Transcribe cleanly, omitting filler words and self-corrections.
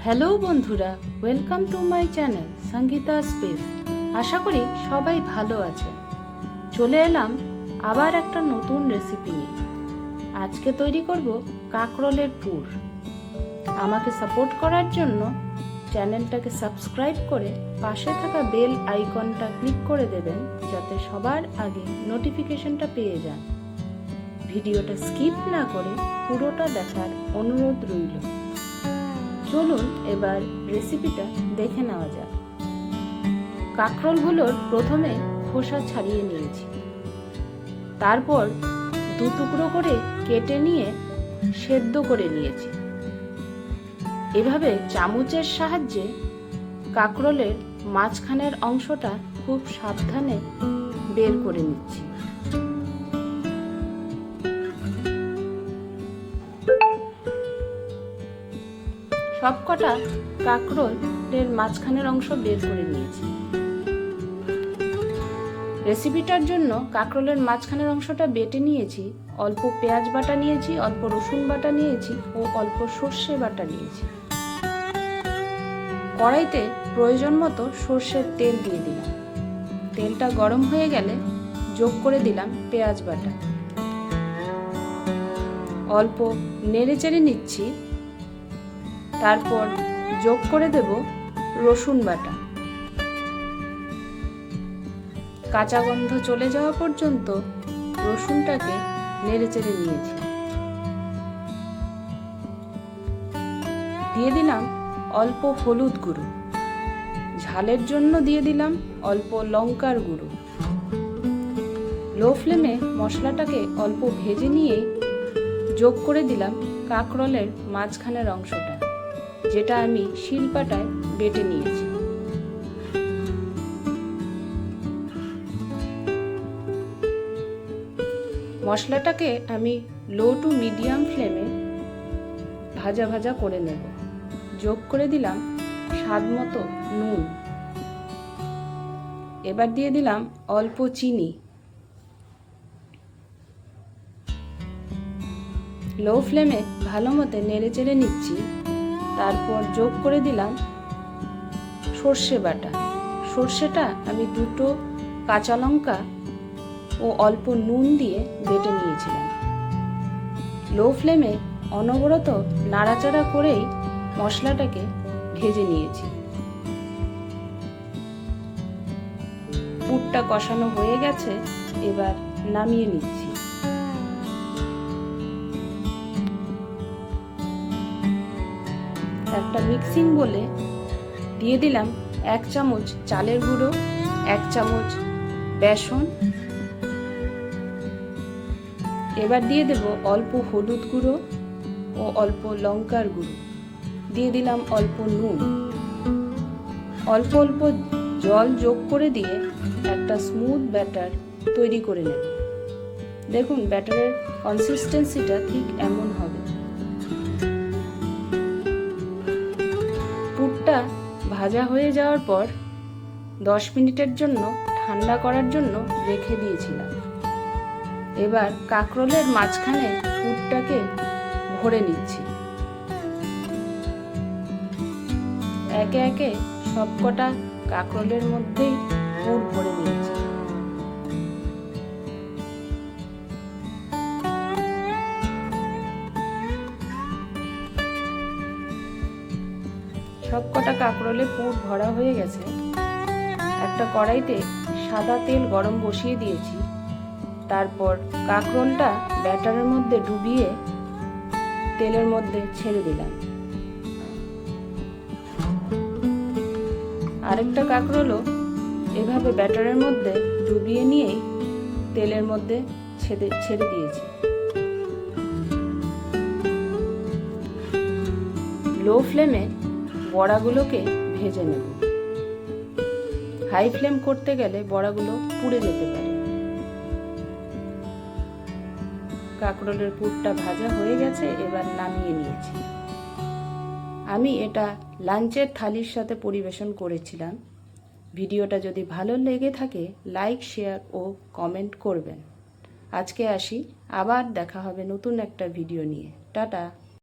Hello বন্ধুরা, welcome to my channel Sangeeta space. আশা করি সবাই ভালো আছে। চলে এলাম আবার একটা নতুন রেসিপি নিয়ে। আজকে তৈরি করব কাঁকরোলের পুর। আমাকে সাপোর্ট করার জন্য চ্যানেলটাকে সাবস্ক্রাইব করে পাশে থাকা বেল আইকনটা ক্লিক করে দেবেন, যাতে সবার আগে নোটিফিকেশনটা পেয়ে যান। ভিডিওটা স্কিপ না করে পুরোটা দেখার অনুরোধ রইল। চলুন এবার রেসিপিটা দেখে নেওয়া যাক। কাঁকরোলগুলোর প্রথমে খোসা ছাড়িয়ে নিয়েছি, তারপর দু টুকরো করে কেটে নিয়ে সেদ্ধ করে নিয়েছি। এভাবে চামচের সাহায্যে কাঁকরোলের মাঝখানের অংশটা খুব সাবধানে বের করে নিচ্ছি। সবকটা কাঁকরোলের মাঝখানের অংশ বের করে নিয়েছি। রেসিপিটার জন্য কাঁকরোলের মাঝখানের অংশটা বেটে নিয়েছি। অল্প পেঁয়াজ বাটা নিয়েছি, অল্প রসুন বাটা নিয়েছি ও অল্প সর্ষে বাটা নিয়েছি। কড়াইতে প্রয়োজন মতো সর্ষের তেল দিয়ে দিলাম। তেলটা গরম হয়ে গেলে যোগ করে দিলাম পেঁয়াজ বাটা। অল্প নেড়ে চেড়ে নিচ্ছি। তারপর যোগ করে দেব রসুন বাটা। কাঁচা গন্ধ চলে যাওয়া পর্যন্ত রসুনটাকে নেড়ে চেড়ে নিয়েছি। দিয়ে দিলাম অল্প হলুদ গুঁড়ো। ঝালের জন্য দিয়ে দিলাম অল্প লঙ্কার গুঁড়ো। লো ফ্লেমে মশলাটাকে অল্প ভেজে নিয়ে যোগ করে দিলাম কাঁকরোলের মাঝখানের অংশটা, যেটা আমি শিলপাটায় বেটে নিয়েছি। মশলাটাকে আমি লো টু মিডিয়াম ফ্লেমে ভাজা ভাজা করে নেব। যোগ করে দিলাম স্বাদ মতো নুন। এবার দিয়ে দিলাম অল্প চিনি। লো ফ্লেমে ভালো মতো নেড়ে চেড়ে নিচ্ছি। তারপর যোগ করে দিলাম সর্ষে বাটা। সর্ষেটা আমি দুটো কাঁচা লঙ্কা ও অল্প নুন দিয়ে বেটে নিয়েছিলাম। লো ফ্লেমে অনবরত নাড়াচাড়া করেই মশলাটাকে ভেজে নিয়েছি। পুরটা কষানো হয়ে গেছে, এবার নামিয়ে নিচ্ছি। একটা মিক্সিং বলে দিয়ে দিলাম 1 চামচ চালের গুঁড়ো, 1 চামচ বেসন। এবার দিয়ে দেব অল্প হলুদ গুঁড়ো ও অল্প লঙ্কার গুঁড়ো। দিয়ে দিলাম অল্প নুন। অল্প অল্প জল যোগ করে দিয়ে একটা স্মুথ ব্যাটার তৈরি করে নেব। দেখুন, ব্যাটারের কনসিস্টেন্সিটা ঠিক এমন হবে। পুরটা ভাজা হয়ে যাওয়ার পর 10 মিনিটের জন্য ঠান্ডা করার জন্য রেখে দিয়েছিলাম। এবার কাঁকরোলের মাঝখানে পুরটাকে ভরে নিচ্ছি। একে একে সবকটা কাঁকরোলের মধ্যেই পুর ভরে নিয়েছি। সবকটা কাঁকরোলে পুর ভরা হয়ে গেছে। একটা কড়াইতে সাদা তেল গরম বসিয়ে দিয়েছি। তারপর কাঁকরোলটা ব্যাটারের মধ্যে ডুবিয়ে তেলের মধ্যে ছেড়ে দিলাম। আরেকটা কাঁকরোলও এভাবে ব্যাটারের মধ্যে ডুবিয়ে নিয়েই তেলের মধ্যে ছেড়ে দিয়েছি। লো ফ্লেমে বড়াগুলোকে ভেজে নেব। হাই ফ্লেম করতে গেলে বড়াগুলো পুড়ে যেতে পারে। কাঁকরোলের পুরটা ভাজা হয়ে গেছে, এবার নামিয়ে নিয়েছি। আমি এটা লাঞ্চের থালির সাথে পরিবেশন করেছিলাম। ভিডিওটা যদি ভালো লেগে থাকে লাইক, শেয়ার ও কমেন্ট করবেন। আজকে আসি, আবার দেখা হবে নতুন একটা ভিডিও নিয়ে। টাটা।